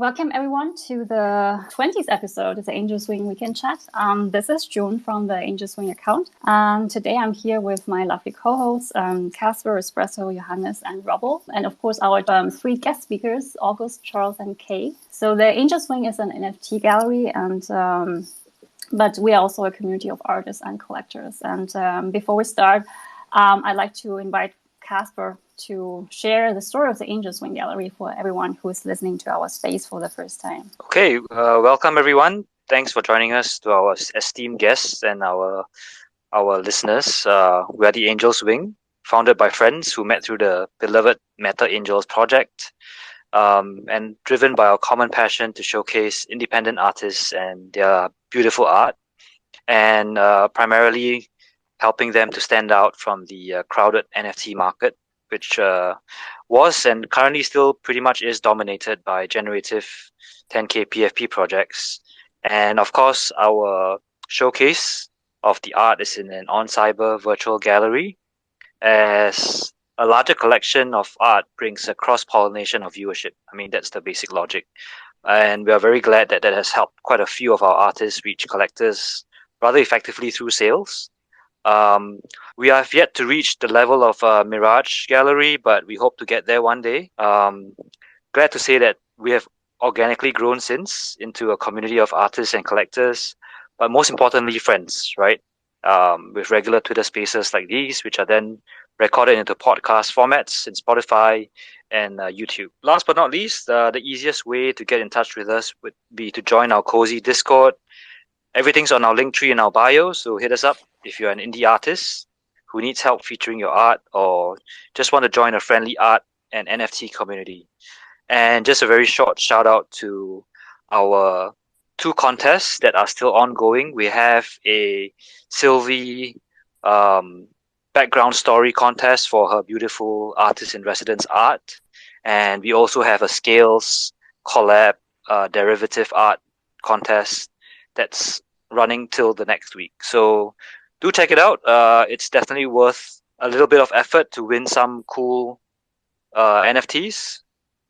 Welcome everyone to the 20th episode of the Angel Swing Weekend Chat. This is June from the Angel Swing account. And today I'm here with my lovely co-hosts, Casper, Espresso, Johannes, and Robble. And of course, our three guest speakers, August, Charles, and Kay. So the Angel Swing is an NFT gallery, and but we are also a community of artists and collectors. And before we start, I'd like to invite Casper to share the story of the Angel Swing Gallery for everyone who is listening to our space for the first time. Okay, welcome everyone. Thanks for joining us, to our esteemed guests and our listeners. We are the Angel Swing, founded by friends who met through the beloved Meta Angels project, and driven by our common passion to showcase independent artists and their beautiful art, and primarily helping them to stand out from the crowded NFT market, which was and currently still pretty much is dominated by generative 10K PFP projects. And of course, our showcase of the art is in an on-cyber virtual gallery, as a larger collection of art brings a cross-pollination of viewership. I mean, that's the basic logic. And we are very glad that has helped quite a few of our artists reach collectors rather effectively through sales. We have yet to reach the level of Mirage Gallery, but we hope to get there one day. Glad to say that we have organically grown since into a community of artists and collectors, but most importantly, friends, right? With regular Twitter spaces like these, which are then recorded into podcast formats in Spotify and YouTube. Last but not least, the easiest way to get in touch with us would be to join our cozy Discord. Everything's on our link tree in our bio, so hit us up if you're an indie artist who needs help featuring your art or just want to join a friendly art and NFT community. And just a very short shout out to our two contests that are still ongoing. We have a Sylvie background story contest for her beautiful artist in residence art. And we also have a Scales collab derivative art contest that's running till the next week. So do check it out. It's definitely worth a little bit of effort to win some cool NFTs.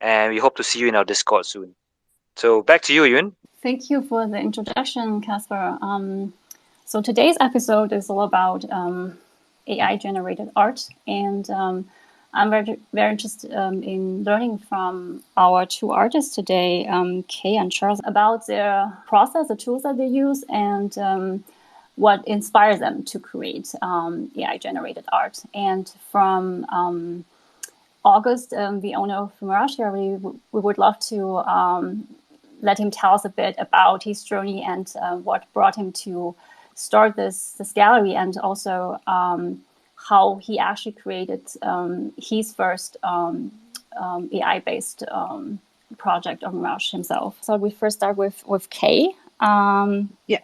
And we hope to see you in our Discord soon. So back to you, Yun. Thank you for the introduction, Casper. So today's episode is all about AI-generated art. And I'm very, very interested in learning from our two artists today, Kay and Charles, about their process, the tools that they use, and what inspires them to create AI-generated art. And from August, the owner of Mirage Gallery, we would love to let him tell us a bit about his journey and what brought him to start this gallery, and also how he actually created his first AI-based project on Mirage himself. So we first start with Kay. Yeah.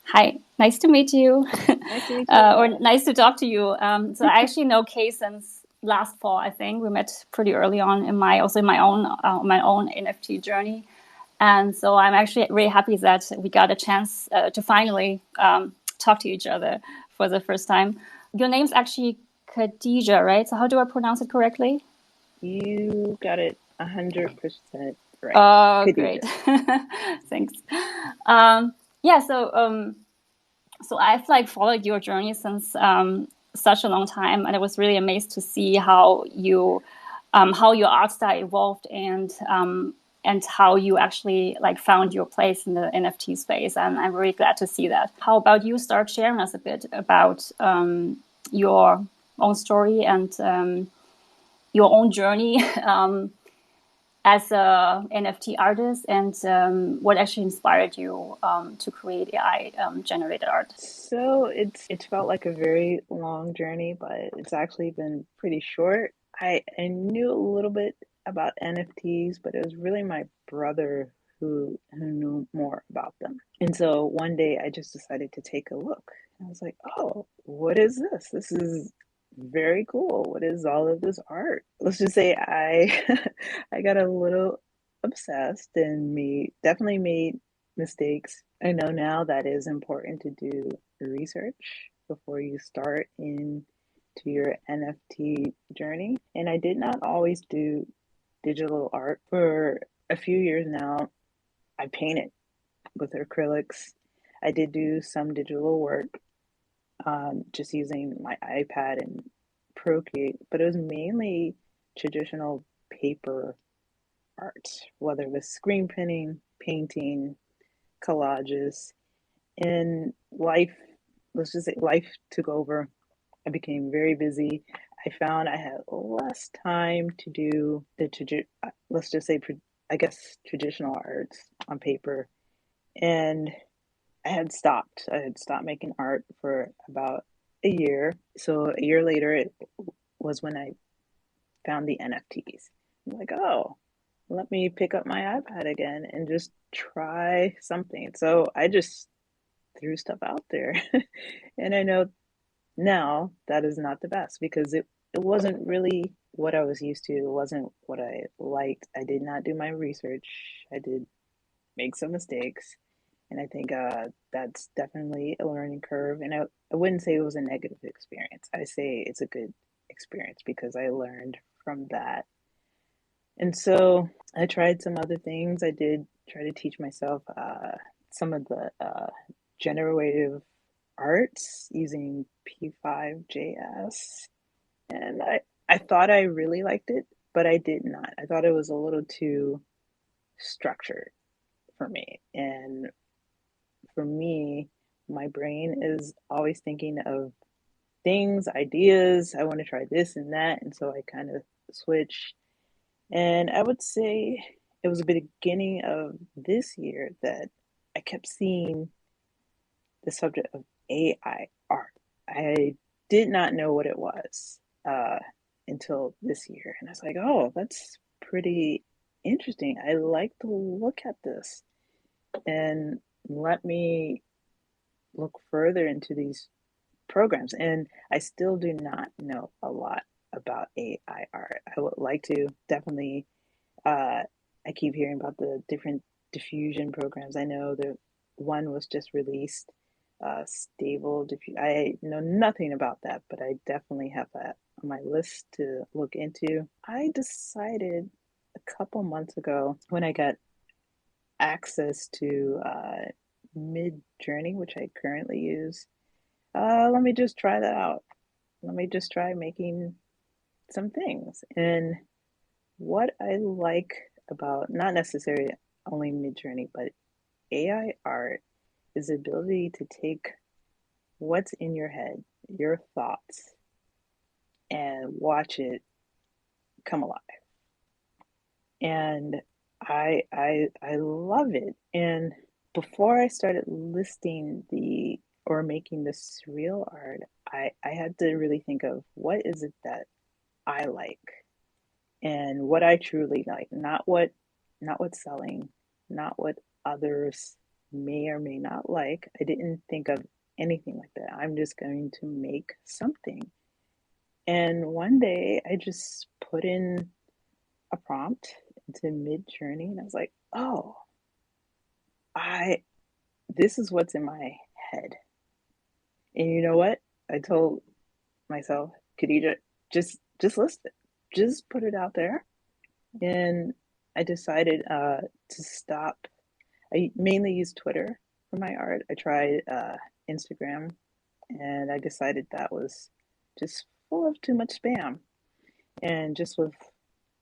Hi, nice to meet you. Nice to meet you. Or nice to talk to you. So I actually know Kay since last fall. I think we met pretty early on in my own NFT journey. And so I'm actually really happy that we got a chance to finally talk to each other for the first time. Your name's actually Khadija, right? So how do I pronounce it correctly? You got it 100% right. Oh, Khadija. great. Thanks. So I've followed your journey since such a long time, and I was really amazed to see how your art style evolved and how you actually found your place in the NFT space, and I'm really glad to see that. How about you start sharing us a bit about your own story and your own journey as a NFT artist, and what actually inspired you to create AI generated art? So it's felt like a very long journey, but it's actually been pretty short. I knew a little bit about NFTs, but it was really my brother who knew more about them. And so one day I just decided to take a look. And I was like, oh, what is this? This is very cool. What is all of this art? Let's just say I I got a little obsessed and definitely made mistakes. I know now that it is important to do research before you start into your NFT journey. And I did not always do digital art for a few years now, I painted with acrylics. I did do some digital work, just using my iPad and Procreate, but it was mainly traditional paper art, whether it was screen printing, painting, collages. And life, let's just say life took over. I became very busy. I found I had less time to do let's just say, I guess, traditional arts on paper. And I had stopped making art for about a year. So a year later, it was when I found the NFTs. I'm like, oh, let me pick up my iPad again and just try something. So I just threw stuff out there. And I know now that is not the best because it wasn't really what I was used to. It wasn't what I liked. I did not do my research. I did make some mistakes. And I think that's definitely a learning curve. And I wouldn't say it was a negative experience. I say it's a good experience because I learned from that. And so I tried some other things. I did try to teach myself some of the generative arts using P5JS. And I thought I really liked it, but I did not. I thought it was a little too structured for me. And for me, my brain is always thinking of things, ideas. I want to try this and that. And so I kind of switch. And I would say it was a beginning of this year that I kept seeing the subject of AI art. I did not know what it was until this year. And I was like, oh, that's pretty interesting. I like to look at this. And let me look further into these programs. And I still do not know a lot about AI art. I would like to definitely, I keep hearing about the different diffusion programs. I know the one was just released, Stable Diffusion. I know nothing about that, but I definitely have that on my list to look into. I decided a couple months ago when I got access to Mid Journey, which I currently use. Let me just try that out. Let me just try making some things. And what I like about not necessarily only Mid Journey, but AI art is the ability to take what's in your head, your thoughts, and watch it come alive. And I love it. And before I started listing the or making the surreal art, I had to really think of what is it that I like and what I truly like, not what's selling, not what others may or may not like. I didn't think of anything like that. I'm just going to make something. And one day I just put in a prompt into Mid Journey and I was like, oh, I this is what's in my head. And you know what? I told myself, Khadija, just list it. Just put it out there. And I decided to stop. I mainly use Twitter for my art. I tried Instagram and I decided that was just full of too much spam. And just with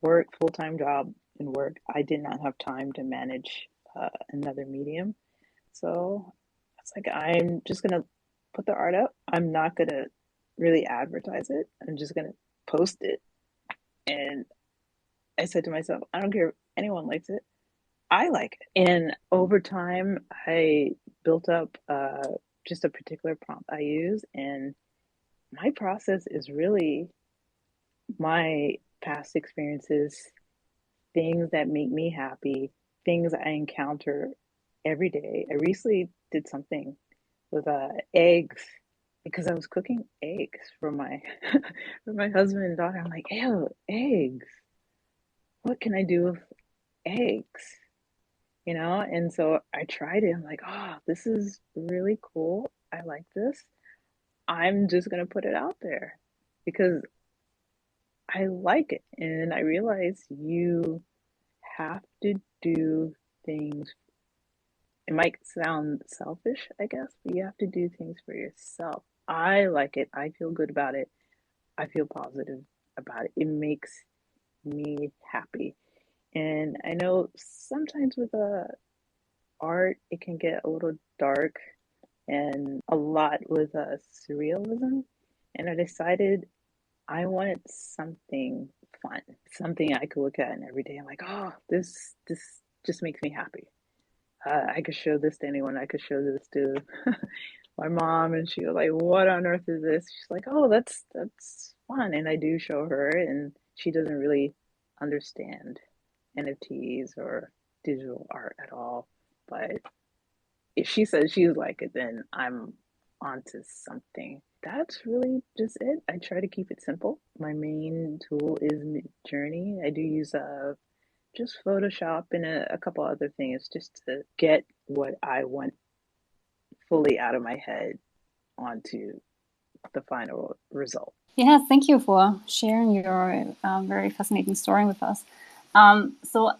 work, full-time job and work, I did not have time to manage another medium. So it's like I'm just gonna put the art up. I'm not gonna really advertise it. I'm just gonna post it. And I said to myself, I don't care if anyone likes it. I like it. And over time, I built up just a particular prompt I use, and my process is really my past experiences, things that make me happy, things I encounter every day. I recently did something with eggs because I was cooking eggs for my for my husband and daughter. I'm like, ew, eggs. What can I do with eggs? You know? And so I tried it. I'm like, oh, this is really cool. I like this. I'm just gonna put it out there because I like it. And I realize you have to do things. It might sound selfish, I guess, but you have to do things for yourself. I like it. I feel good about it. I feel positive about it. It makes me happy. And I know sometimes with art, it can get a little dark and a lot with surrealism. And I decided I wanted something fun, something I could look at and every day I'm like, oh, this just makes me happy. I could show this to anyone. I could show this to my mom, and she was like, "What on earth is this?" She's like, "Oh, that's fun." And I do show her, and she doesn't really understand NFTs or digital art at all. But if she says she's like it, then I'm onto something. That's really just it. I try to keep it simple. My main tool is Midjourney. I do use just Photoshop and a couple other things just to get what I want fully out of my head onto the final result. Yeah, thank you for sharing your very fascinating story with us. So,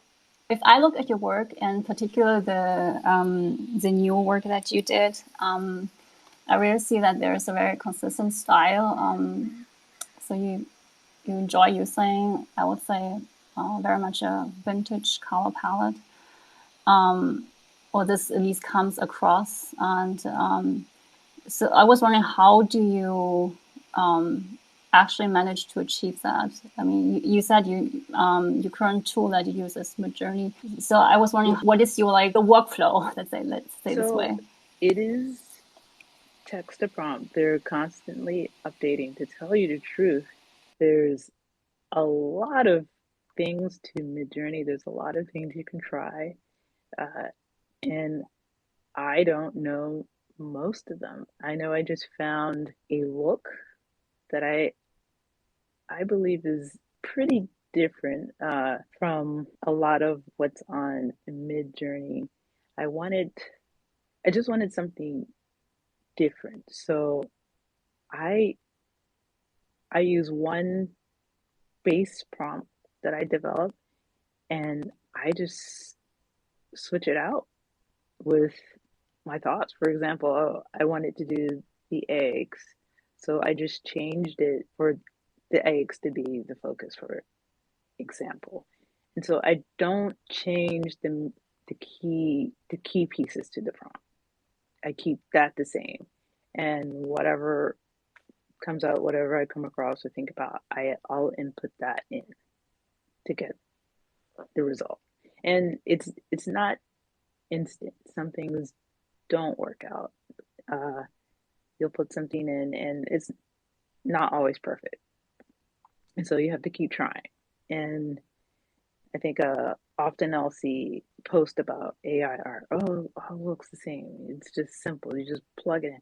if I look at your work, and particularly the new work that you did, I really see that there's a very consistent style. So you enjoy using, I would say, very much a vintage color palette, or this at least comes across. And so I was wondering, how do you actually manage to achieve that? I mean, you said your current tool that you use is Midjourney. So I was wondering, what is your the workflow? Let's say this way. It is text to prompt. They're constantly updating. To tell you the truth, there's a lot of things to Midjourney. There's a lot of things you can try, and I don't know most of them. I know I just found a look that I believe is pretty different from a lot of what's on Midjourney. I just wanted something different. So I I use one base prompt that I developed, and I just switch it out with my thoughts. For example, oh, I wanted to do the eggs, so I just changed it for the eggs to be the focus, for example. And so I don't change the key pieces to the prompt. I keep that the same. And whatever comes out, whatever I come across or think about, I'll input that in to get the result. And it's not instant. Some things don't work out. You'll put something in and it's not always perfect. And so you have to keep trying. And I think often I'll see posts about AI art. Oh, it looks the same. It's just simple. You just plug it in.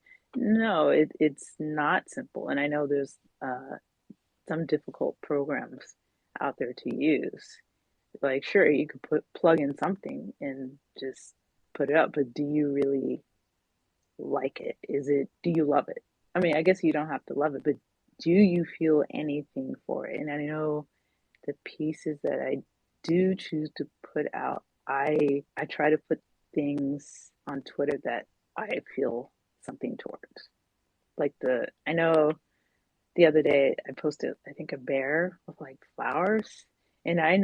No, it's not simple. And I know there's some difficult programs out there to use. Like, sure, you could plug in something and just put it up, but do you really like it? Do you love it? I mean, I guess you don't have to love it, but do you feel anything for it? And I know the pieces that I do choose to put out, I try to put things on Twitter that I feel something towards. I know the other day I posted, I think, a bear with like flowers. And I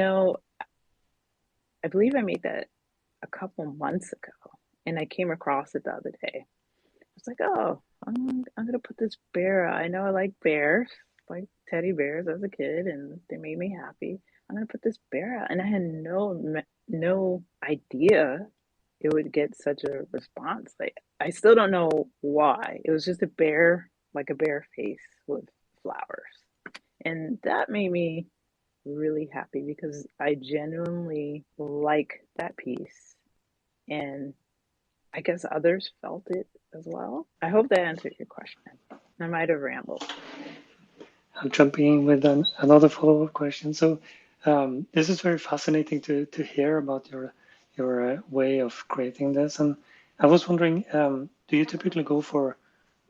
believe I made that a couple months ago. And I came across it the other day. I was like, oh, I'm gonna put this bear out. I know I like bears, like teddy bears as a kid, and they made me happy. I'm gonna put this bear out, and I had no idea it would get such a response. Like, I still don't know why. It was just a bear, like a bear face with flowers, and that made me really happy because I genuinely like that piece, and I guess others felt it as well. I hope that answered your question. I might have rambled. I'm jumping in with another follow-up question. So this is very fascinating to hear about your way of creating this. And I was wondering, do you typically go for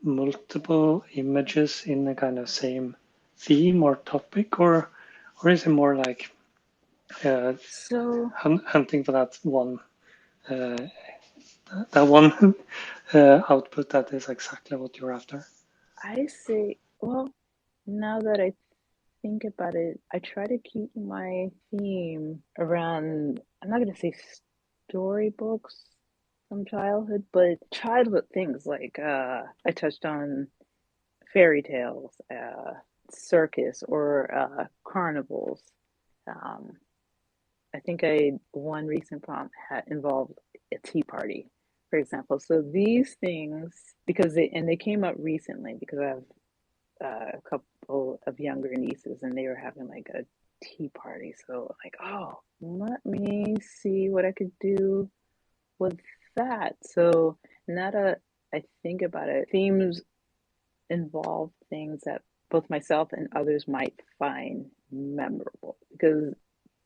multiple images in a kind of same theme or topic, or is it more like So hunting for that one output that is exactly what you're after? I say, well, now that I think about it, I try to keep my theme around, I'm not going to say storybooks from childhood, but childhood things like I touched on fairy tales, circus, or carnivals. Um, I think one recent prompt had involved a tea party, for example. So these things, they came up recently because I have a couple of younger nieces and they were having like a tea party. So like, oh, let me see what I could do with that. So now that I think about it, themes involve things that both myself and others might find memorable because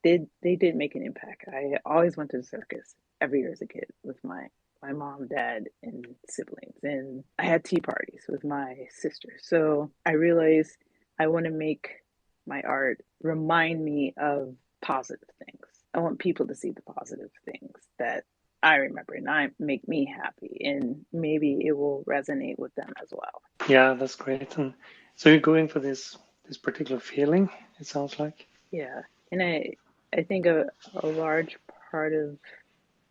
they did make an impact. I always went to the circus every year as a kid with my mom, dad, and siblings, and I had tea parties with my sister. So I realized I want to make my art remind me of positive things. I want people to see the positive things that I remember and I make me happy, and maybe it will resonate with them as well. Yeah, that's great. And so you're going for this particular feeling, it sounds like. Yeah, and I think a large part of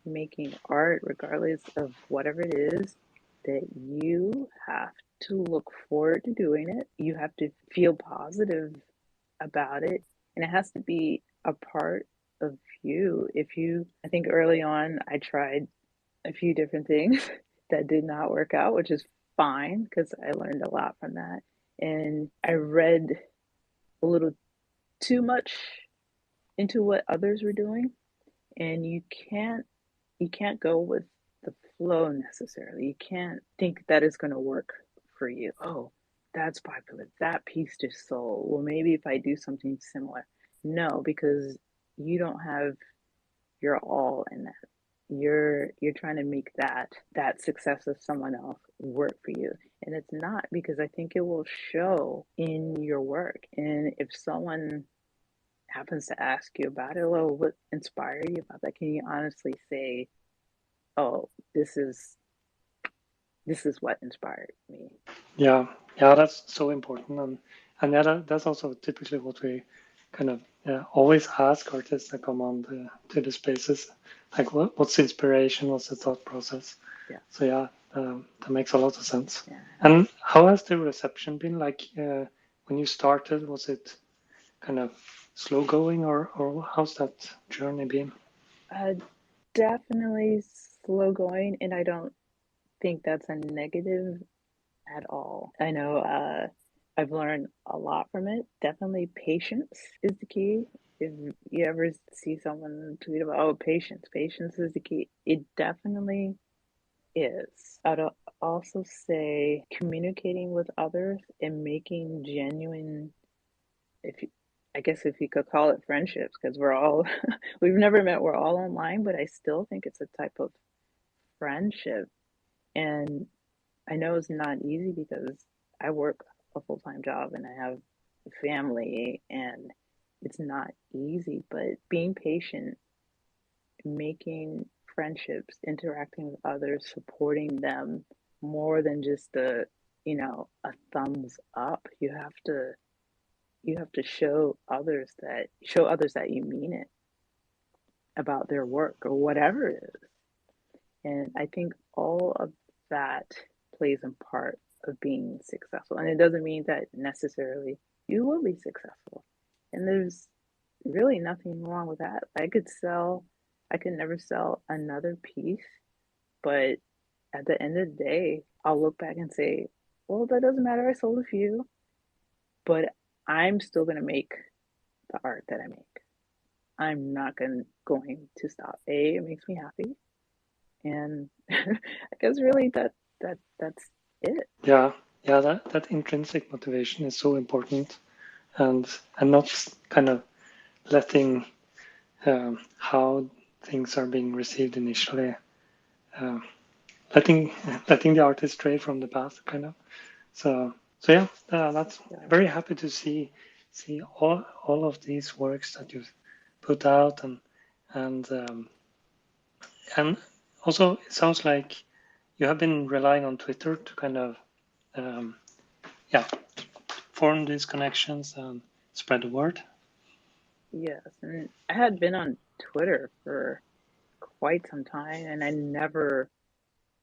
making art, regardless of whatever it is, that you have to look forward to doing it. You have to feel positive about it, and it has to be a part of you. I think early on, I tried a few different things that did not work out, which is fine because I learned a lot from that. And I read a little too much into what others were doing, and you can't go with the flow necessarily. You can't think that is going to work for you. Oh, that's popular. That piece just sold. Well, maybe if I do something similar. No, because you don't have your all in that. You're trying to make that success of someone else work for you. And it's not, because I think it will show in your work. And if someone happens to ask you about it, well, what inspired you about that? Can you honestly say, oh, this is what inspired me? Yeah, yeah, that's so important, and that's also typically what we kind of always ask artists that come on to the spaces, like what's inspiration, what's the thought process. Yeah. So yeah, that makes a lot of sense. Yeah. And how has the reception been like when you started? Was it kind of slow going, or how's that journey been? Definitely slow going, and I don't think that's a negative at all. I know I've learned a lot from it. Definitely patience is the key. If you ever see someone tweet about, oh, patience is the key. It definitely is. I'd also say communicating with others and making genuine, if you, I guess if you could call it friendships, because we're all, we've never met, we're all online, but I still think it's a type of friendship. And I know it's not easy because I work a full-time job and I have a family, and it's not easy, but being patient, making friendships, interacting with others, supporting them more than just a thumbs up. You have to show others that you mean it about their work or whatever it is. And I think all of that plays in part of being successful. And it doesn't mean that necessarily you will be successful. And there's really nothing wrong with that. I could never sell another piece, but at the end of the day, I'll look back and say, well, that doesn't matter. I sold a few, but I'm still going to make the art that I make. I'm not going to stop. It makes me happy. And I guess really that's it. Yeah, yeah, that intrinsic motivation is so important, and not kind of letting how things are being received initially, uh, letting the artist stray from the path, kind of. So yeah, that's very happy to see all of these works that you've put out, and also it sounds like you have been relying on Twitter to kind of form these connections and spread the word. Yes, and I had been on Twitter for quite some time, and I never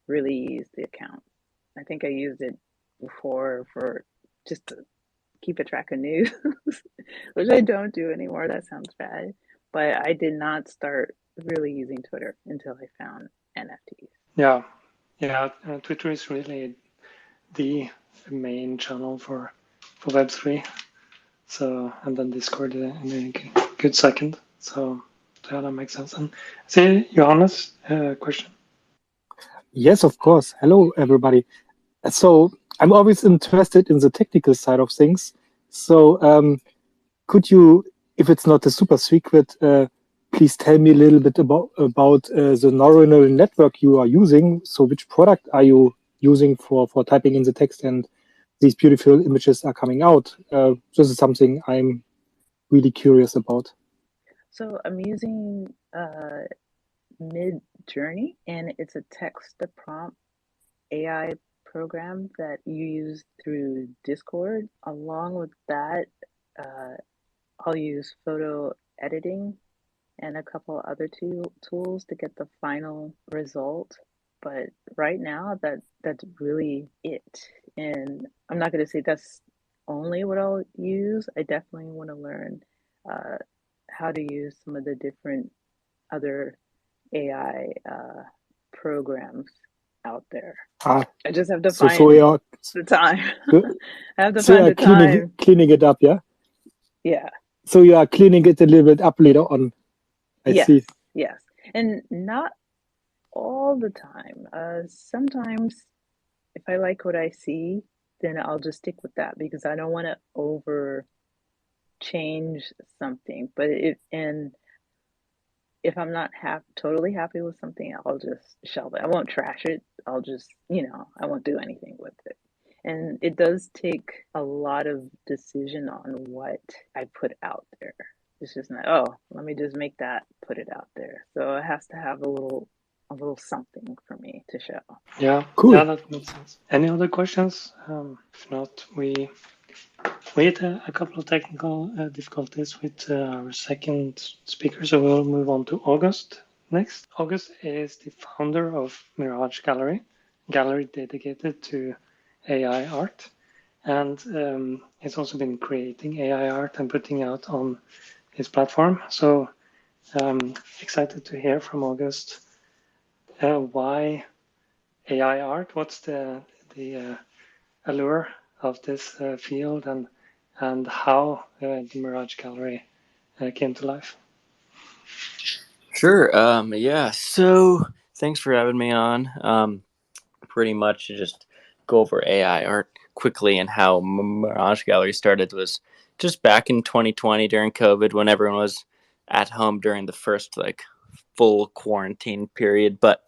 really used the account. I think I used it before for just to keep a track of news, which I don't do anymore. That sounds bad. But I did not start really using Twitter until I found NFTs. Yeah, Twitter is really the main channel for Web3. So, and then Discord in a good second. So yeah, that makes sense. And say, Johannes, question. Yes, of course. Hello, everybody. So I'm always interested in the technical side of things. So could you, if it's not a super secret, please tell me a little bit about the neural network you are using. So which product are you using for typing in the text and these beautiful images are coming out? This is something I'm really curious about. So I'm using Mid Journey, and it's a text to prompt AI program that you use through Discord. Along with that, I'll use photo editing and a couple other tools to get the final result. But right now, that's really it. And I'm not going to say that's only what I'll use. I definitely want to learn how to use some of the different other AI programs out there. I just have to find the time. I have to find the time. Cleaning it up, yeah? Yeah. So you are cleaning it a little bit up later on. I see. Yes. And not all the time. Sometimes if I like what I see, then I'll just stick with that because I don't want to over change something. But if I'm not totally happy with something, I'll just shelve it. I won't trash it. I'll just, I won't do anything with it. And it does take a lot of decision on what I put out there. It's just not, let me just make that, put it out there. So it has to have a little something for me to show. Yeah, cool. Yeah, that makes sense. Any other questions? If not, we had a couple of technical difficulties with our second speaker, so we'll move on to August next. August is the founder of Mirage Gallery, gallery dedicated to AI art, and he's also been creating AI art and putting out on his platform. So excited to hear from August why AI art. What's the allure of this field, and how the Mirage Gallery came to life? Sure. Yeah. So thanks for having me on. Pretty much to just go over AI art quickly and how Mirage Gallery started was just back in 2020 during COVID when everyone was at home during the first full quarantine period. But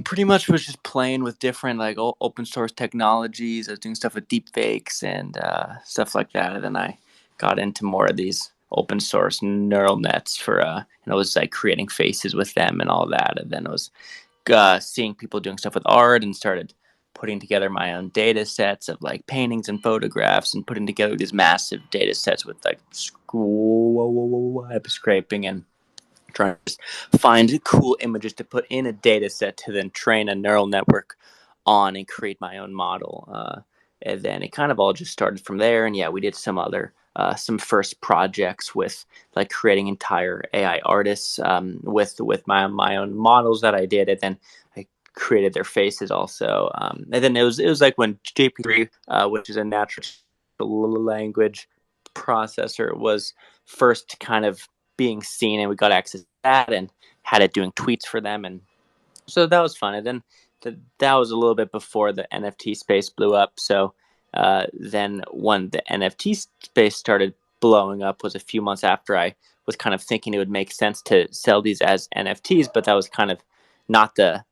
pretty much was just playing with different open source technologies. I was doing stuff with deep fakes and stuff like that. And then I got into more of these open source neural nets for and I was creating faces with them and all that. And then I was seeing people doing stuff with art and started putting together my own data sets of paintings and photographs and putting together these massive data sets with web scraping and trying to just find cool images to put in a data set to then train a neural network on and create my own model. And then it kind of all just started from there. And yeah, we did some other some first projects with creating entire AI artists with my own models that I did, and then I created their faces also. And then it was when JP3, which is a natural language processor, was first kind of being seen, and we got access to that and had it doing tweets for them, and so that was fun. And then that was a little bit before the NFT space blew up. So then when the NFT space started blowing up was a few months after I was kind of thinking it would make sense to sell these as NFTs, but that was kind of not the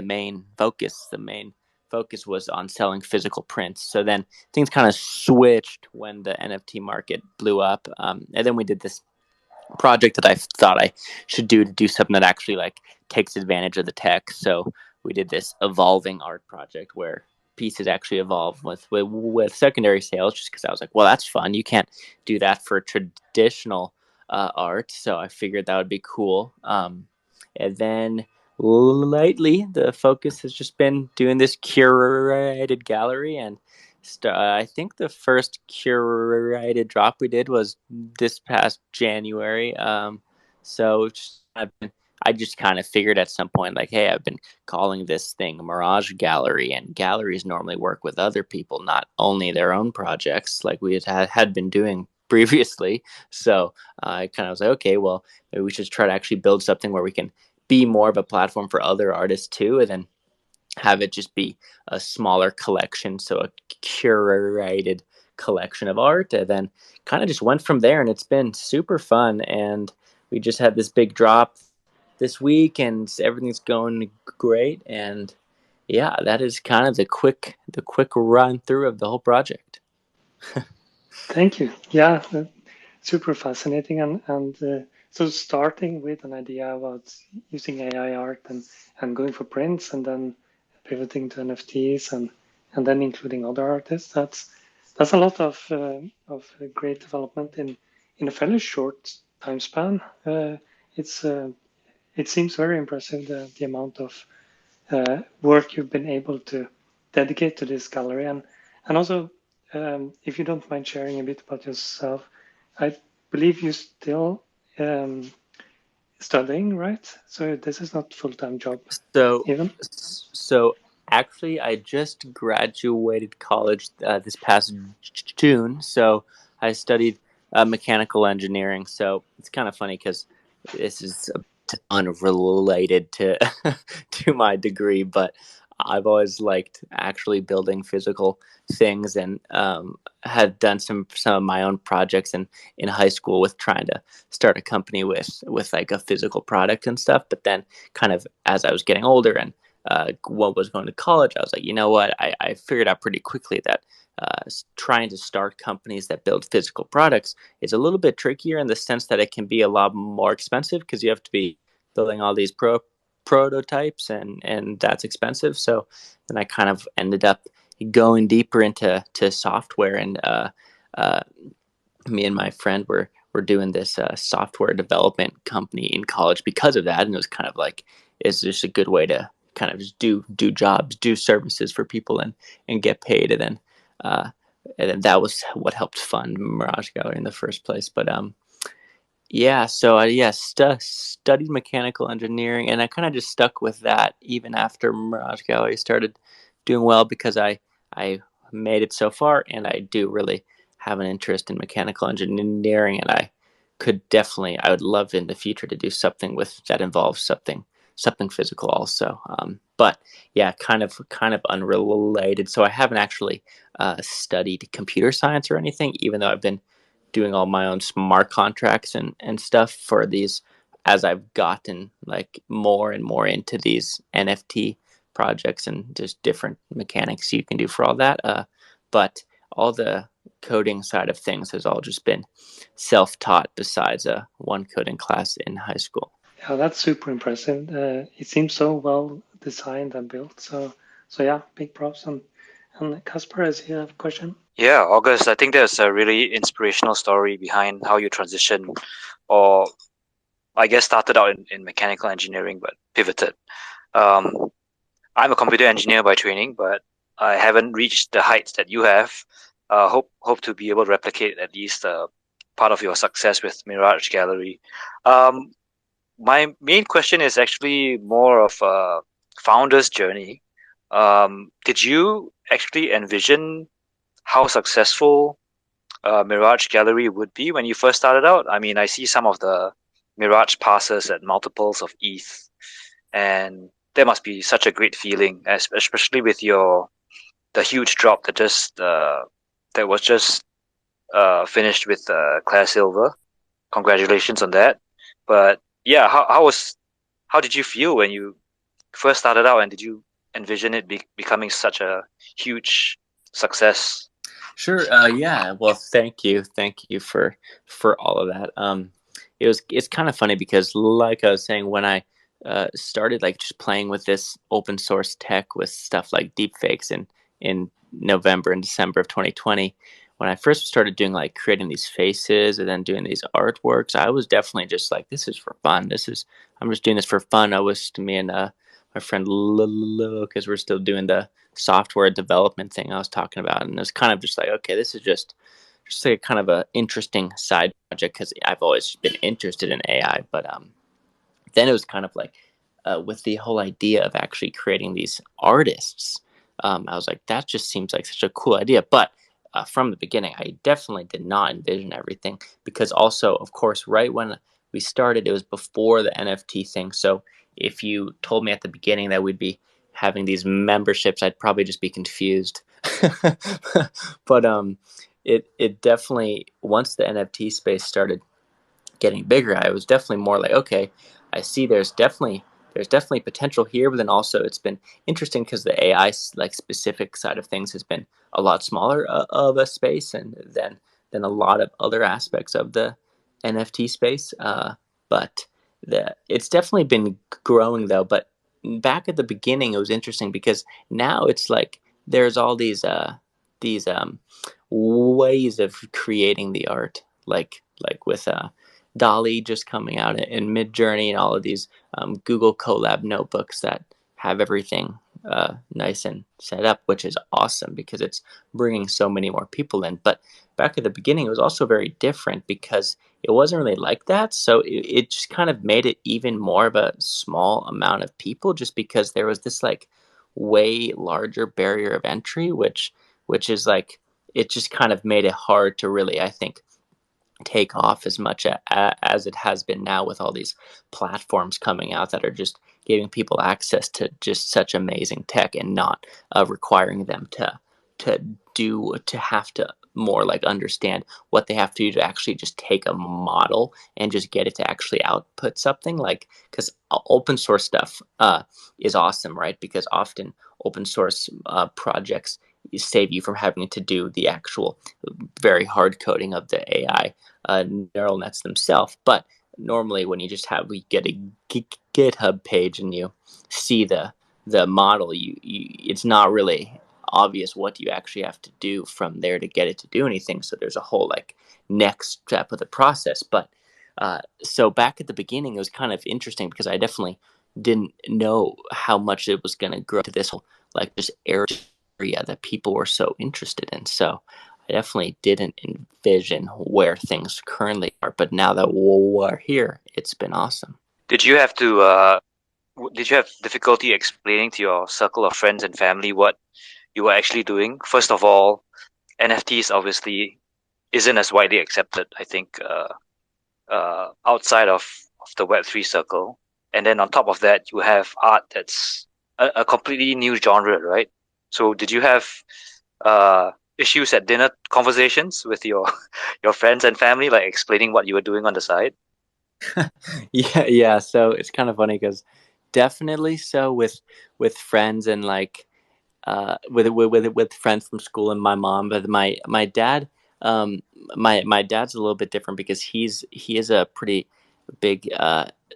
main focus. The main focus was on selling physical prints. So then things kind of switched when the NFT market blew up. And then we did this project that I thought I should do something that actually like takes advantage of the tech. So we did this evolving art project where pieces actually evolve with secondary sales, just because I was like, well, that's fun. You can't do that for traditional art. So I figured that would be cool. And then lately, the focus has just been doing this curated gallery. And I think the first curated drop we did was this past January. So I just kind of figured at some point, like, hey, I've been calling this thing Mirage Gallery, and galleries normally work with other people, not only their own projects, like we had been doing previously. So I kind of was like, okay, well, maybe we should try to actually build something where we can be more of a platform for other artists too, and then have it just be a smaller collection, so a curated collection of art, and then kind of just went from there. And it's been super fun, and we just had this big drop this week, and everything's going great. And yeah, that is kind of the quick run through of the whole project. Thank you. Yeah, super fascinating. And so starting with an idea about using AI art and going for prints and then pivoting to NFTs and then including other artists, that's a lot of great development in a fairly short time span. It seems very impressive, the amount of work you've been able to dedicate to this gallery. And also, if you don't mind sharing a bit about yourself, I believe you're still studying, right? So this is not full-time job even? So actually, I just graduated college this past June. So I studied mechanical engineering. So it's kind of funny because this is unrelated to to my degree, but I've always liked actually building physical things, and had done some of my own projects in high school with trying to start a company with like a physical product and stuff. But then kind of as I was getting older and was going to college, I was like, you know what? I figured out pretty quickly that trying to start companies that build physical products is a little bit trickier, in the sense that it can be a lot more expensive because you have to be building all these prototypes, and that's expensive. So then I kind of ended up going deeper into software, and me and my friend were doing this software development company in college because of that. And it was kind of like, it's just a good way to kind of just do jobs, do services for people, and get paid. And then that was what helped fund Mirage Gallery in the first place. But yeah, so I studied mechanical engineering, and I kind of just stuck with that even after Mirage Gallery started doing well, because I made it so far, and I do really have an interest in mechanical engineering, and I would love in the future to do something with that involves something physical also. But yeah, kind of unrelated. So I haven't actually studied computer science or anything, even though I've been doing all my own smart contracts and stuff for these, as I've gotten like more and more into these NFT projects and just different mechanics you can do for all that. But all the coding side of things has all just been self-taught, besides one coding class in high school. Yeah, that's super impressive. It seems so well designed and built. So yeah, big props. And Casper, has you have a question? Yeah, August, I think there's a really inspirational story behind how you transitioned, or I guess started out in mechanical engineering, but pivoted. I'm a computer engineer by training, but I haven't reached the heights that you have. Hope to be able to replicate at least part of your success with Mirage Gallery. My main question is actually more of a founder's journey. Did you actually envision how successful Mirage Gallery would be when you first started out? I mean, I see some of the Mirage passes at multiples of ETH, and that must be such a great feeling, especially with the huge drop that was just finished with Claire Silver. Congratulations on that. But yeah, how did you feel when you first started out, and did you envision it becoming such a huge success? Sure. Yeah. Well, thank you for all of that. it's kind of funny because, like I was saying, when I started like just playing with this open source tech with stuff like deepfakes in November and December of 2020, when I first started doing like creating these faces and then doing these artworks, I was definitely just like, this is for fun. I'm just doing this for fun. I was to me and my friend because we're still doing the software development thing I was talking about, and it was kind of just like, okay, this is just like kind of a interesting side project because I've always been interested in AI, but then it was kind of like with the whole idea of actually creating these artists, I was like, that just seems like such a cool idea. But from the beginning, I definitely did not envision everything because also, of course, right when we started, it was before the NFT thing. So if you told me at the beginning that we'd be having these memberships, I'd probably just be confused. But it definitely, once the NFT space started getting bigger, I was definitely more like, okay, I see there's definitely potential here, but then also it's been interesting because the AI like specific side of things has been a lot smaller of a space and than a lot of other aspects of the NFT space. But it's definitely been growing though. But back at the beginning, it was interesting because now it's like there's all these ways of creating the art, like with Dolly just coming out in Mid-Journey and all of these Google Colab notebooks that have everything nice and set up, which is awesome because it's bringing so many more people in. But back at the beginning, it was also very different because it wasn't really like that. So it just kind of made it even more of a small amount of people just because there was this like way larger barrier of entry, which is like, it just kind of made it hard to really, I think, take off as much as it has been now with all these platforms coming out that are just giving people access to just such amazing tech and not requiring them to have to more like understand what they have to do to actually just take a model and just get it to actually output something, like because open source stuff is awesome, right? Because often open source projects save you from having to do the actual very hard coding of the AI neural nets themselves. But normally when you get a GitHub page and you see the model, you it's not really obvious what you actually have to do from there to get it to do anything. So there's a whole like next step of the process. But so back at the beginning, it was kind of interesting because I definitely didn't know how much it was going to grow to this whole like this area that people were so interested in. So I definitely didn't envision where things currently are, but now that we're here, it's been awesome. Did you have difficulty explaining to your circle of friends and family what you were actually doing? First of all, NFTs obviously isn't as widely accepted, I think, outside of the Web3 circle. And then on top of that, you have art that's a completely new genre, right? So did you have issues at dinner conversations with your friends and family, like explaining what you were doing on the side? Yeah. So it's kind of funny because definitely so with friends and like with friends from school and my mom, but my dad, um, my dad's a little bit different because he is a pretty big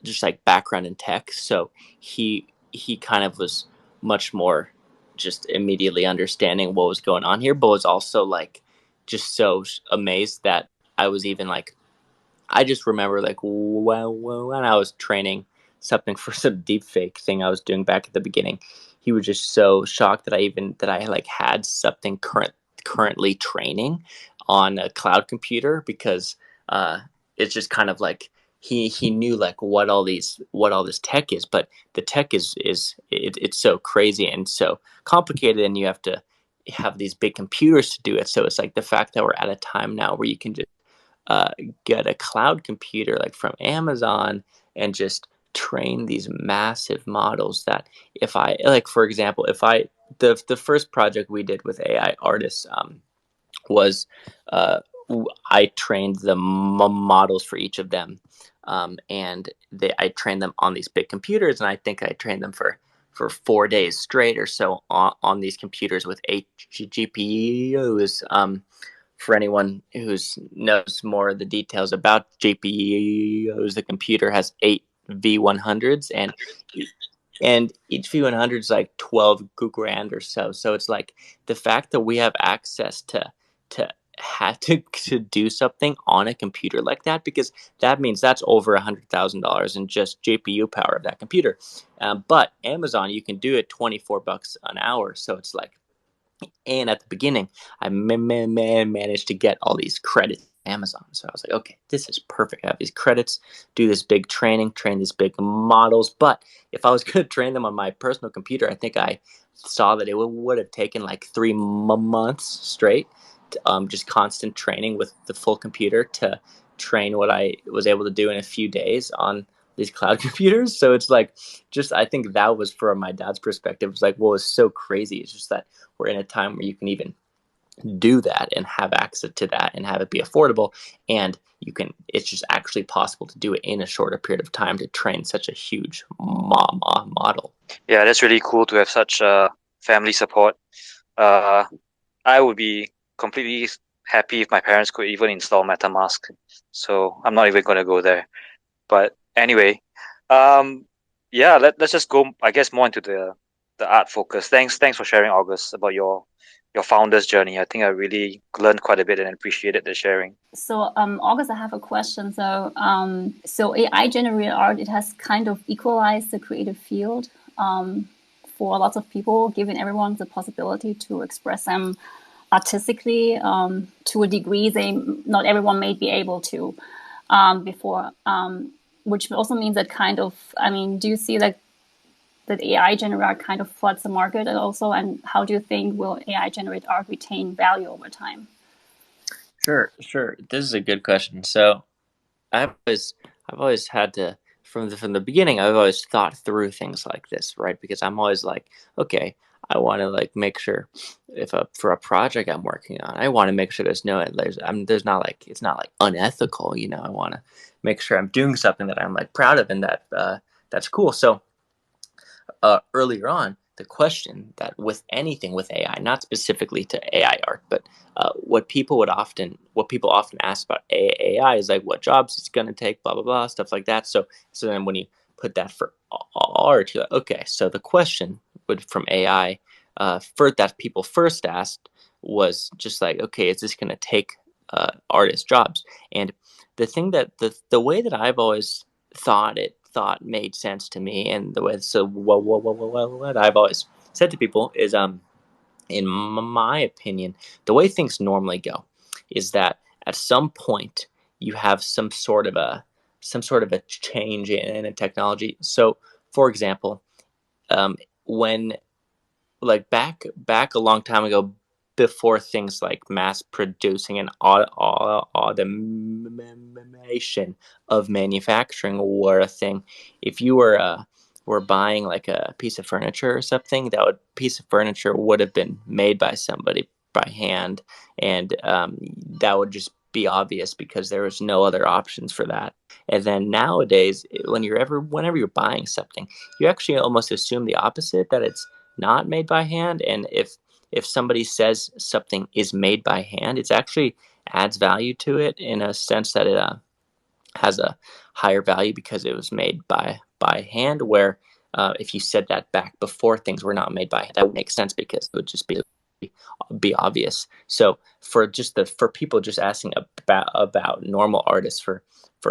just like background in tech, so he kind of was much more just immediately understanding what was going on here, but was also like just so amazed that I was even like, I just remember like when I was training something for some deep fake thing I was doing back at the beginning, he was just so shocked that I like had something currently training on a cloud computer because it's just kind of like he knew like what all this tech is, but the tech it's so crazy and so complicated, and you have to have these big computers to do it. So it's like the fact that we're at a time now where you can just uh, get a cloud computer like from Amazon and just train these massive models that if I like, for example, if I the first project we did with AI artists was uh, I trained the models for each of them, and I trained them on these big computers, and I think I trained them for 4 days straight or so on these computers with 8 GPUs. for anyone who knows more of the details about GPUs, the computer has 8 V100s, and each V100 is like 12 grand or so. So it's like the fact that we have access to have to do something on a computer like that, because that means that's over $100,000 in just GPU power of that computer. But Amazon, you can do it $24 an hour. So it's like, and at the beginning, I managed to get all these credits Amazon. So I was like, okay, this is perfect. I have these credits, do this big training, train these big models. But if I was going to train them on my personal computer, I think I saw that it would have taken like 3 months straight, just constant training with the full computer to train what I was able to do in a few days on these cloud computers. So it's like, just, I think that was, from my dad's perspective, it was like, what was so crazy is just that we're in a time where you can even do that and have access to that and have it be affordable, and it's just actually possible to do it in a shorter period of time to train such a huge model. Yeah, that's really cool to have such family support. I would be completely happy if my parents could even install MetaMask. So I'm not even going to go there. But anyway, yeah, let's just go, I guess, more into the art focus. Thanks for sharing, August, about your founder's journey. I think I really learned quite a bit and appreciated the sharing. So, August, I have a question. So AI generated art, it has kind of equalized the creative field for lots of people, giving everyone the possibility to express them artistically to a degree not everyone may be able to before. Which also means that do you see that AI generated art kind of floods the market also? And how do you think will AI generated art retain value over time? Sure. This is a good question. So I've always had to, from the beginning, I've always thought through things like this, right? Because I'm always like, okay, I want to like make sure for a project I'm working on, I want to make sure it's not like unethical, I want to make sure I'm doing something that I'm like proud of and that that's cool. So earlier on, the question that with anything with AI, not specifically to AI art, but what people often ask about AI is like what jobs it's going to take, blah blah blah, stuff like that. So then when you put that for art, you're like, okay. So the question from AI that people first asked was just like, okay, is this going to take artists' jobs? And the thing that the way that I've always thought made sense to me, and the way what I've always said to people is in my opinion, the way things normally go is that at some point you have some sort of a change in a technology. So for example, when like back a long time ago, before things like mass producing and automation of manufacturing were a thing, if you were buying like a piece of furniture or something, piece of furniture would have been made by somebody by hand, and that would just be obvious because there was no other options for that. And then nowadays, whenever you're buying something, you actually almost assume the opposite, that it's not made by hand. And if somebody says something is made by hand, it actually adds value to it in a sense that it has a higher value because it was made by hand. Where if you said that back before things were not made by hand, that would make sense because it would just be obvious. So for people just asking about normal artists, for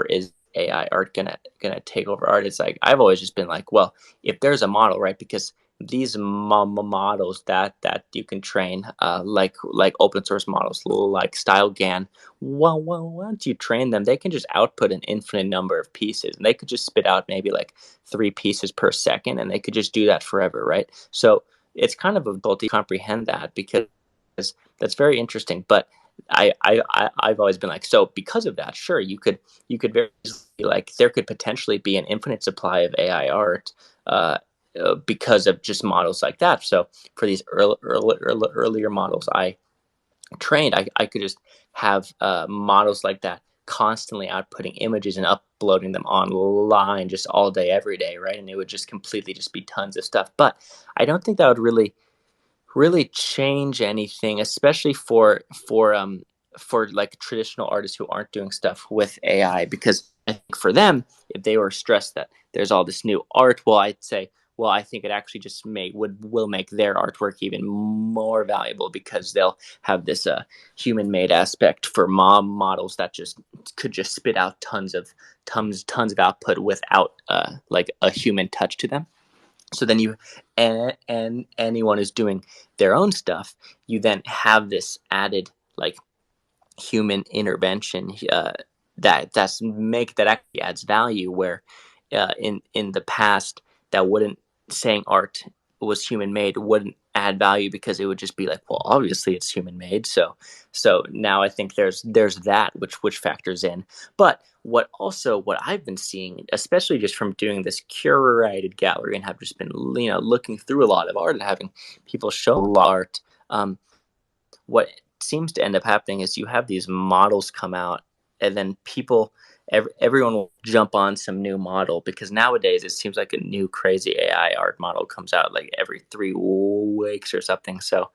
is AI art gonna take over art, it's like I've always just been like, well, if there's a model, right? Because these models that you can train, like open source models like StyleGAN, well, once you train them, they can just output an infinite number of pieces, and they could just spit out maybe like 3 pieces per second, and they could just do that forever, right? So it's kind of difficult to comprehend that, because that's very interesting. But I've always been like, so because of that, sure, you could very easily, like, there could potentially be an infinite supply of AI art because of just models like that. So for these earlier models I trained, I could just have models like that constantly outputting images and uploading them online just all day, every day, right? And it would just completely just be tons of stuff. But I don't think that would really change anything, especially for for like traditional artists who aren't doing stuff with AI, because I think for them, if they were stressed that there's all this new art, well, I'd say, well, I think it actually just will make their artwork even more valuable, because they'll have this human-made aspect for models that just could just spit out tons of output without like a human touch to them. So then you and anyone who's doing their own stuff, you then have this added like human intervention that actually adds value, where in the past that wouldn't, saying art was human made wouldn't add value, because it would just be like, well, obviously it's human made. So now I think there's that which factors in. But what I've been seeing, especially just from doing this curated gallery and have just been looking through a lot of art and having people show a lot of art, what seems to end up happening is you have these models come out, and then everyone will jump on some new model, because nowadays it seems like a new crazy AI art model comes out like every 3 weeks or something. So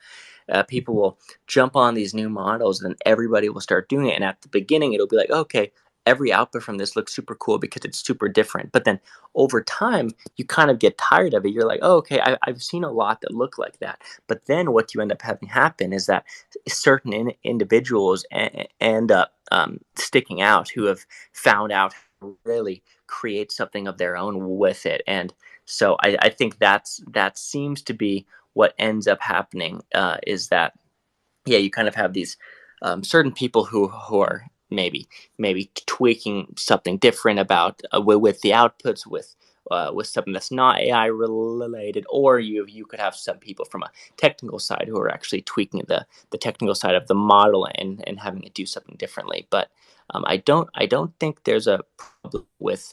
people will jump on these new models, and then everybody will start doing it. And at the beginning, it'll be like, okay, every output from this looks super cool because it's super different. But then over time, you kind of get tired of it. You're like, oh, okay, I've seen a lot that look like that. But then what you end up having happen is that certain individuals end up sticking out, who have found out how to really create something of their own with it. And so I think that seems to be what ends up happening, is that, yeah, you kind of have these certain people who are maybe tweaking something different about with the outputs, with something that's not AI related, or you could have some people from a technical side who are actually tweaking the technical side of the model and having it do something differently. But I don't think there's a problem with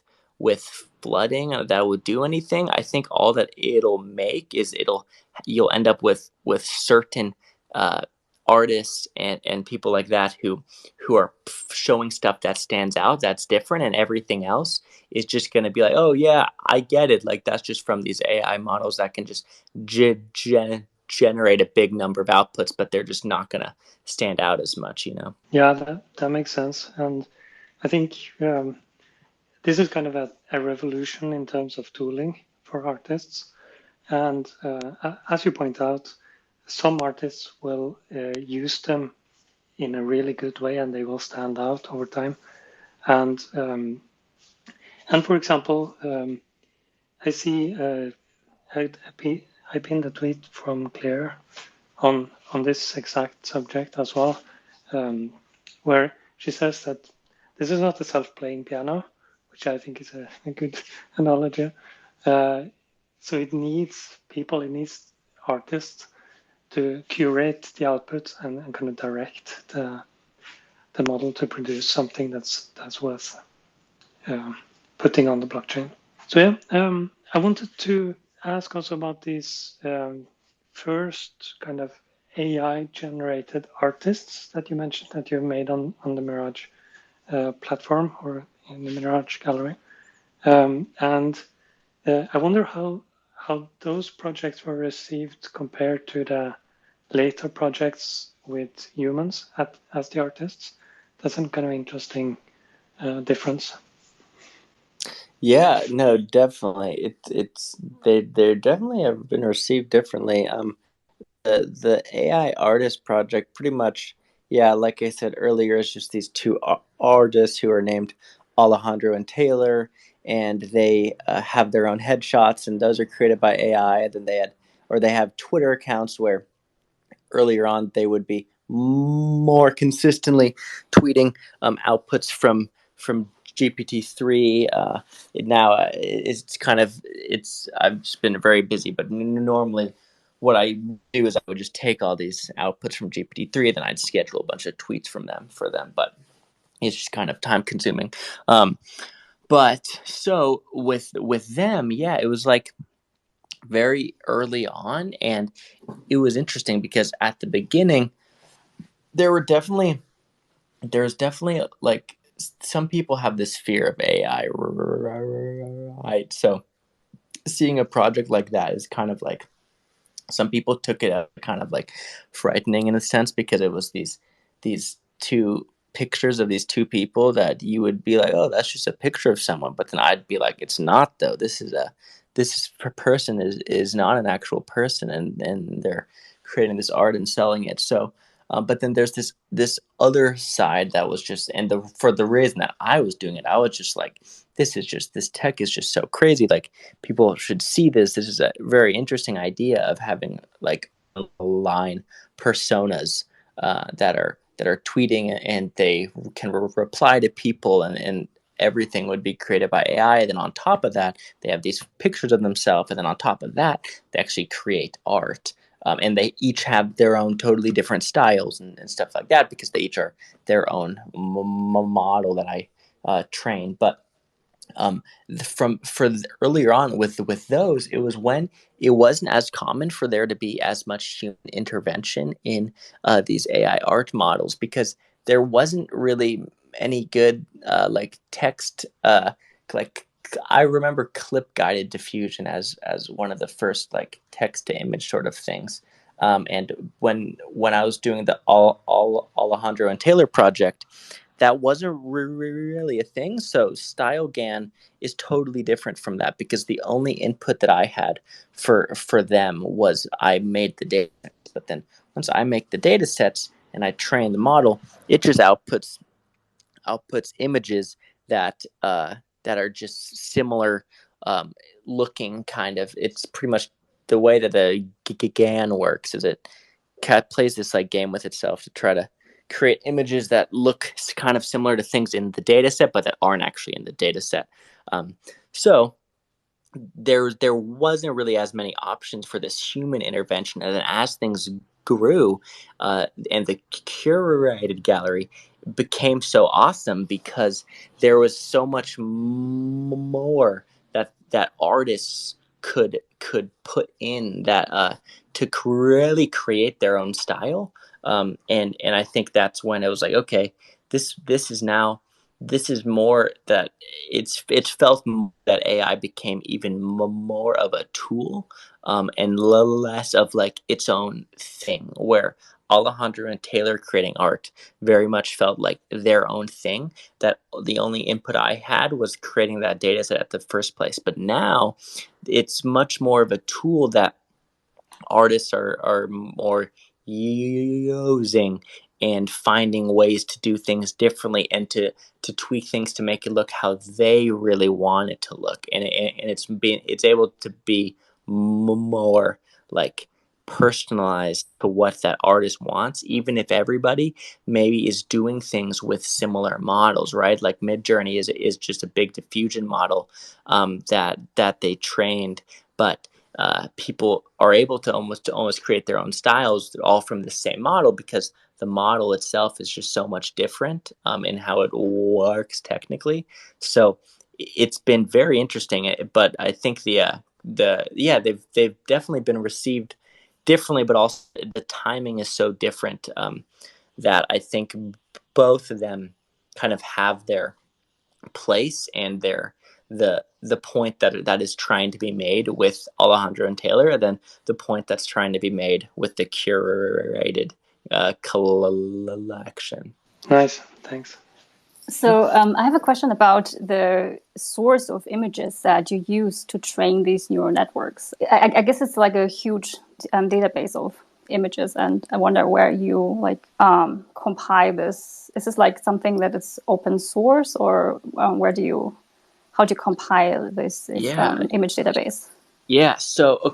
flooding that would do anything. I think all that it'll make is you'll end up with certain artists and people like that who are showing stuff that stands out, that's different, and everything else is just going to be like, oh yeah, I get it, like that's just from these AI models that can just generate a big number of outputs, but they're just not going to stand out as much, Yeah, that makes sense. And I think this is kind of a revolution in terms of tooling for artists. And as you point out, some artists will use them in a really good way, and they will stand out over time. And for example, I see I pinned a tweet from Claire on this exact subject as well, where she says that this is not a self-playing piano, which I think is a good analogy. So it needs people, it needs artists to curate the output and kind of direct the model to produce something that's worth putting on the blockchain. So yeah, I wanted to ask also about these first kind of AI generated artists that you mentioned that you've made on the Mirage platform or in the Mirage Gallery. And I wonder how those projects were received compared to the later projects with humans as the artists. That's some kind of interesting difference. Yeah, no, definitely. They definitely have been received differently. The AI artist project, pretty much, yeah, like I said earlier, is just these two artists who are named Alejandro and Taylor, and they have their own headshots, and those are created by AI. And then they have Twitter accounts where earlier on they would be more consistently tweeting outputs from GPT-3. Now I've just been very busy, but normally what I do is I would just take all these outputs from GPT-3, then I'd schedule a bunch of tweets for them, but it's just kind of time consuming. But so with them, yeah, it was like very early on, and it was interesting because at the beginning there's definitely like some people have this fear of AI, right? So seeing a project like that is kind of like, some people took it kind of like frightening in a sense, because it was these two pictures of these two people that you would be like, oh, that's just a picture of someone, but then I'd be like, it's not though. This person is not an actual person, and they're creating this art and selling it. So, but then there's this other side that was just, and for the reason that I was doing it, I was just like, this tech is just so crazy. Like, people should see this. This is a very interesting idea of having like line personas that are tweeting, and they can reply to people, and everything would be created by AI. And then on top of that, they have these pictures of themselves, and then on top of that, they actually create art. And they each have their own totally different styles and stuff like that, because they each are their own model that I trained. But earlier on with those, it was when it wasn't as common for there to be as much human intervention in these AI art models, because there wasn't really any good like text like I remember clip guided diffusion as one of the first like text to image sort of things. And when I was doing the Alejandro and Taylor project, that wasn't really a thing. So StyleGAN is totally different from that, because the only input that I had for them was I made the data sets. But then once I make the data sets and I train the model, it just outputs images that are just similar looking, kind of. It's pretty much the way that the GAN works, is it plays this like game with itself to try to create images that look kind of similar to things in the data set, but that aren't actually in the data set. So there wasn't really as many options for this human intervention. And then as things grew, and the curated gallery became so awesome, because there was so much more that artists could put in that to really create their own style. And I think that's when it was like, okay, this is more that it's felt that AI became even more of a tool, and less of like its own thing, where Alejandro and Taylor creating art very much felt like their own thing, that the only input I had was creating that data set at the first place. But now it's much more of a tool that artists are more using, and finding ways to do things differently, and to tweak things to make it look how they really want it to look. And it's able to be more like personalized to what that artist wants, even if everybody maybe is doing things with similar models, right? Like Midjourney is just a big diffusion model that they trained, but people are able to almost create their own styles, all from the same model, because the model itself is just so much different in how it works technically. So it's been very interesting. But I think they've definitely been received differently, but also the timing is so different that I think both of them kind of have their place, and the point that is trying to be made with Alejandro and Taylor, and then the point that's trying to be made with the curated collection. Nice, thanks. So I have a question about the source of images that you use to train these neural networks. I guess it's like a huge database of images, and I wonder where you like compile this. Is this like something that is open source, or how do you compile this image database? Yeah. So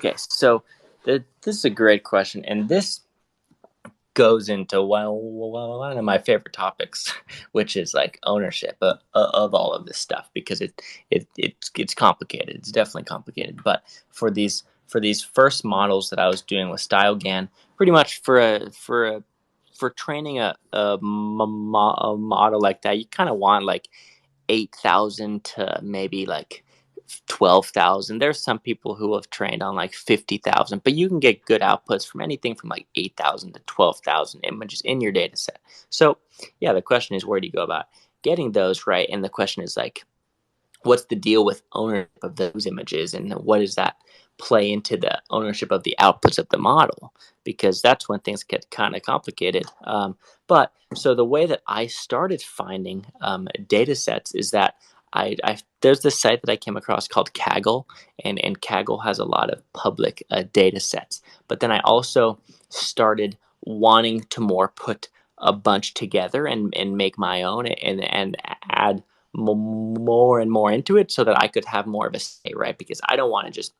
this is a great question, and this goes into one of my favorite topics, which is like ownership of all of this stuff, because it's complicated. It's definitely complicated. But for these first models that I was doing with StyleGAN, pretty much for training a model like that, you kind of want like 8,000 to maybe like 12,000. There's some people who have trained on like 50,000, but you can get good outputs from anything from like 8,000 to 12,000 images in your data set. So yeah, the question is, where do you go about getting those, right? And the question is like, what's the deal with ownership of those images, and what does that play into the ownership of the outputs of the model? Because that's when things get kind of complicated. But so the way that I started finding data sets is that there's this site that I came across called Kaggle, and Kaggle has a lot of public data sets. But then I also started wanting to more put a bunch together and make my own and add more and more into it so that I could have more of a say, right? Because I don't want to just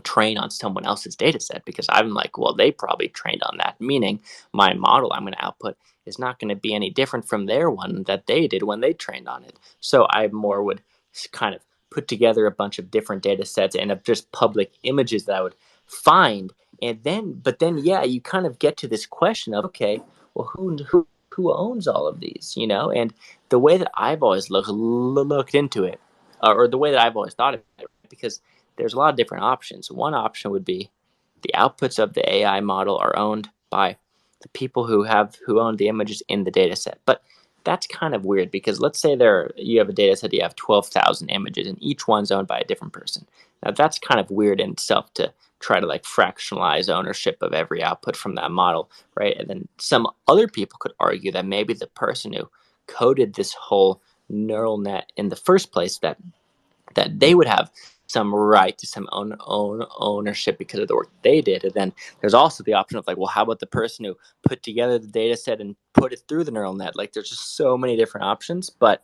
train on someone else's data set, because I'm like, well, they probably trained on that, meaning my model I'm going to output is not going to be any different from their one that they did when they trained on it. So I more would kind of put together a bunch of different data sets and of just public images that I would find. And then, yeah, you kind of get to this question of, okay, well, who owns all of these, you know? And the way that I've always looked into it, or the way that I've always thought of it, because there's a lot of different options. One option would be the outputs of the AI model are owned by the people who own the images in the data set. But that's kind of weird, because let's say you have a data set, you have 12,000 images, and each one's owned by a different person. Now that's kind of weird in itself to try to like fractionalize ownership of every output from that model, right? And then some other people could argue that maybe the person who coded this whole neural net in the first place, that they would have some right to some ownership because of the work they did. And then there's also the option of like, well, how about the person who put together the data set and put it through the neural net? Like, there's just so many different options. But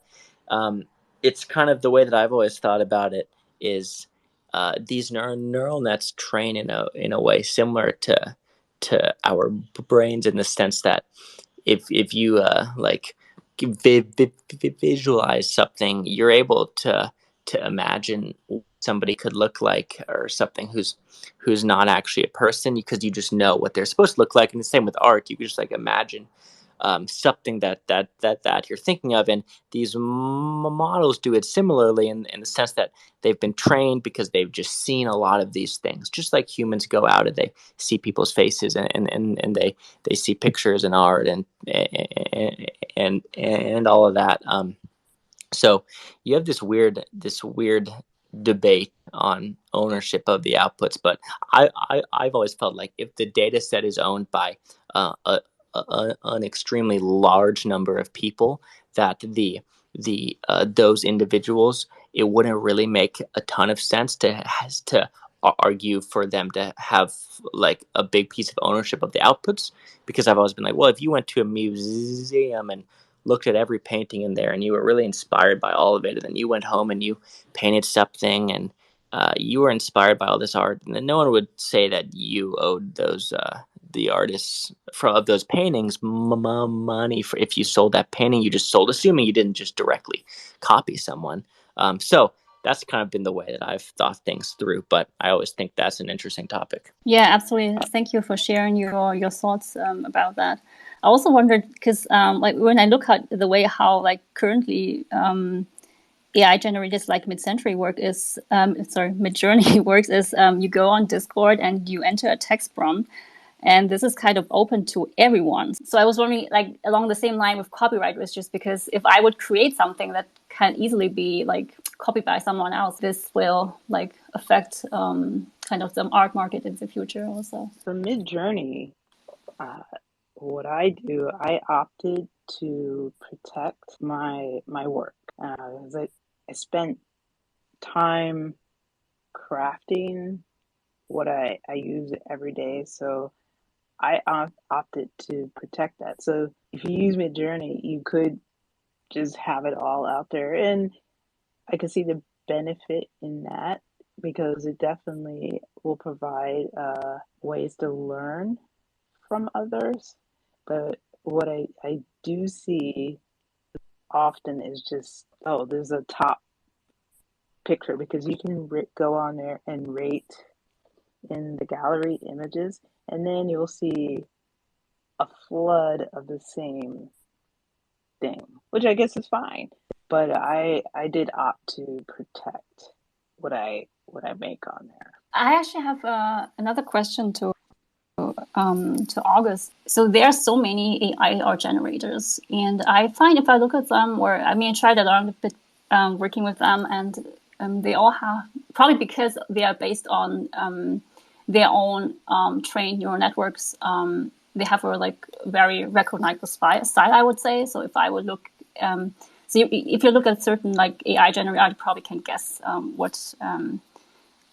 it's kind of the way that I've always thought about it is these neural nets train in a way similar to our brains, in the sense that if you like visualize something, you're able to imagine what somebody could look like, or something who's not actually a person, because you just know what they're supposed to look like. And the same with art, you can just like imagine something that you're thinking of, and these models do it similarly in the sense that they've been trained because they've just seen a lot of these things, just like humans go out and they see people's faces, and they see pictures and art and all of that. So you have this weird debate on ownership of the outputs, but I've always felt like if the data set is owned by an extremely large number of people, that those individuals, it wouldn't really make a ton of sense to argue for them to have like a big piece of ownership of the outputs, because I've always been like, well, if you went to a museum and looked at every painting in there and you were really inspired by all of it, and then you went home and you painted something and you were inspired by all this art, and then no one would say that you owed those the artists of those paintings money for if you sold that painting you just sold, assuming you didn't just directly copy someone. So that's kind of been the way that I've thought things through, but I always think that's an interesting topic. Yeah, absolutely. Thank you for sharing your thoughts about that. I also wondered, because like when I look at the way how like currently AI generated like mid-century work is Mid-Journey works is you go on Discord and you enter a text prompt, and this is kind of open to everyone. So I was wondering, like along the same line with copyright, was just because if I would create something that can easily be like copied by someone else, this will like affect kind of the art market in the future also. For Mid-Journey, what I do, I opted to protect my work. I spent time crafting what I use every day, so I opted to protect that. So if you use Mid-Journey, you could just have it all out there, and I can see the benefit in that, because it definitely will provide ways to learn from others. But what I do see often is just, oh, there's a top picture, because you can go on there and rate in the gallery images, and then you'll see a flood of the same thing, which I guess is fine. But I did opt to protect what I make on there. I actually have another question to August. So there are so many AI art generators, and I find if I look at them, or I mean, I try to learn a bit working with them, and they all have, probably because they are based on their own trained neural networks, they have a like very recognizable style, I would say. So if I would look, if you look at certain like AI generated art, you probably can guess what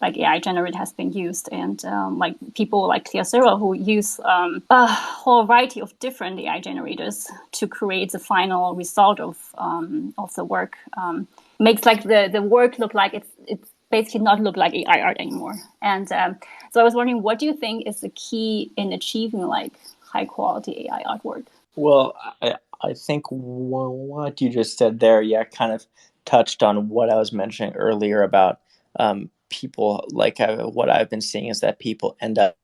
like AI generated has been used, and like people like Kaysurreal who use a whole variety of different AI generators to create the final result of the work, makes like the work look like it's basically not look like AI art anymore. And so I was wondering, what do you think is the key in achieving like high quality AI artwork? Well, I think what you just said there, kind of touched on what I was mentioning earlier about people. Like what I've been seeing is that people end up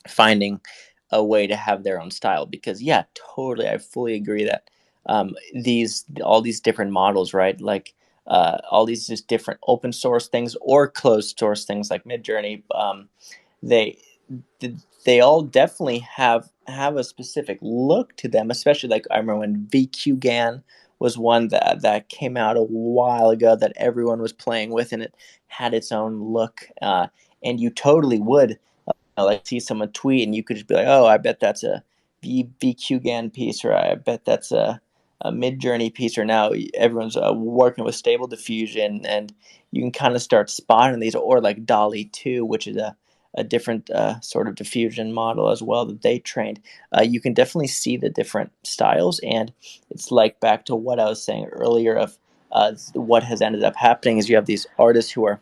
finding a way to have their own style, because totally, I fully agree that all these different models, right? Like all these just different open source things or closed source things like Midjourney, they they all definitely have a specific look to them. Especially like I remember when VQGAN was one that came out a while ago that everyone was playing with, and it had its own look. And you totally would like see someone tweet, and you could just be like, "Oh, I bet that's a VQGAN piece," or "I bet that's a Midjourney piece." Or now everyone's working with Stable Diffusion, and you can kind of start spotting these. Or like DALL-E 2, which is a different sort of diffusion model as well that they trained. You can definitely see the different styles, and it's like back to what I was saying earlier of what has ended up happening is you have these artists who are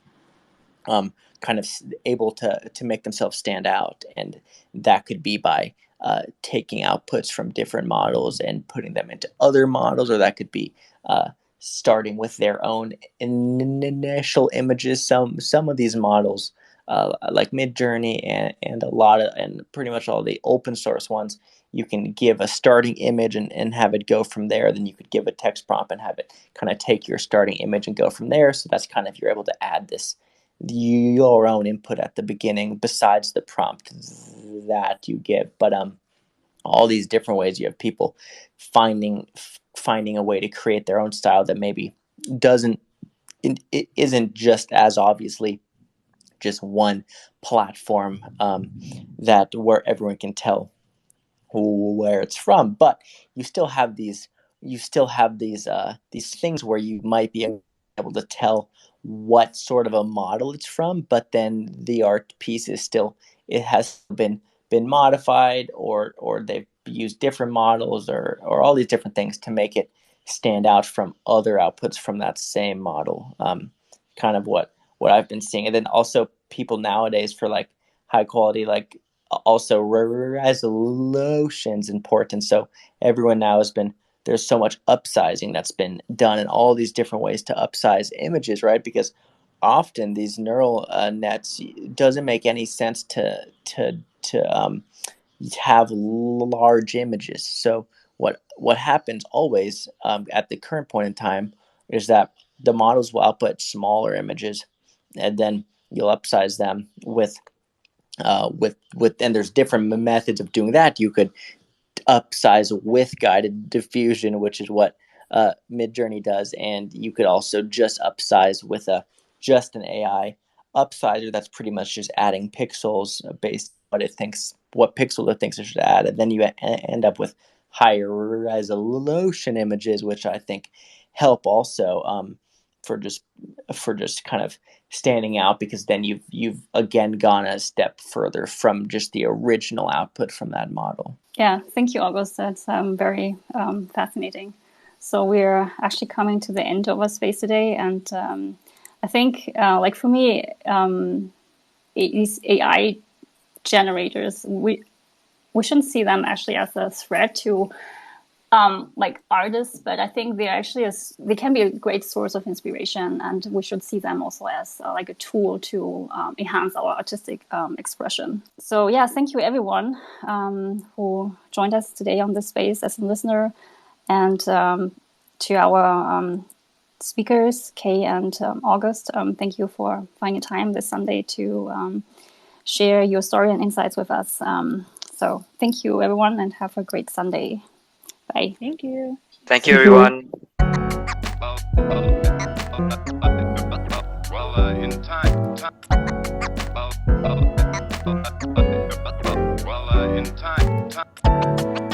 kind of able to make themselves stand out, and that could be by taking outputs from different models and putting them into other models, or that could be starting with their own initial images. Some of these models, like Midjourney and pretty much all the open source ones, you can give a starting image and have it go from there. Then you could give a text prompt and have it kind of take your starting image and go from there. So that's kind of, you're able to add your own input at the beginning besides the prompt that you give. But all these different ways, you have people finding a way to create their own style that maybe it isn't just as obviously just one platform that where everyone can tell where it's from. But you still have these things where you might be able to tell what sort of a model it's from, but then the art piece is still, it has been modified, or they've used different models, or all these different things to make it stand out from other outputs from that same model. Kind of what I've been seeing. And then also people nowadays, for like high quality, like also resolution's important. So everyone now there's so much upsizing that's been done in all these different ways to upsize images, right? Because often these neural nets, doesn't make any sense to have large images. So what happens always at the current point in time is that the models will output smaller images, and then you'll upsize them with and there's different methods of doing that. You could upsize with guided diffusion, which is what Midjourney does, and you could also just upsize with just an AI upsizer that's pretty much just adding pixels based on what pixel it thinks it should add, and then you end up with higher resolution images, which I think help also for just kind of standing out, because then you've again gone a step further from just the original output from that model. Yeah, thank you, August. That's very fascinating. So we're actually coming to the end of our space today, and I think, like for me, these AI generators, we shouldn't see them actually as a threat to like artists, but I think they can be a great source of inspiration, and we should see them also as like a tool to enhance our artistic expression. So yeah, thank you everyone who joined us today on this space as a listener, and to our speakers, Kay and August, thank you for finding time this Sunday to share your story and insights with us. So thank you everyone, and have a great Sunday. Bye. Thank you. Thank you, everyone. In time. time.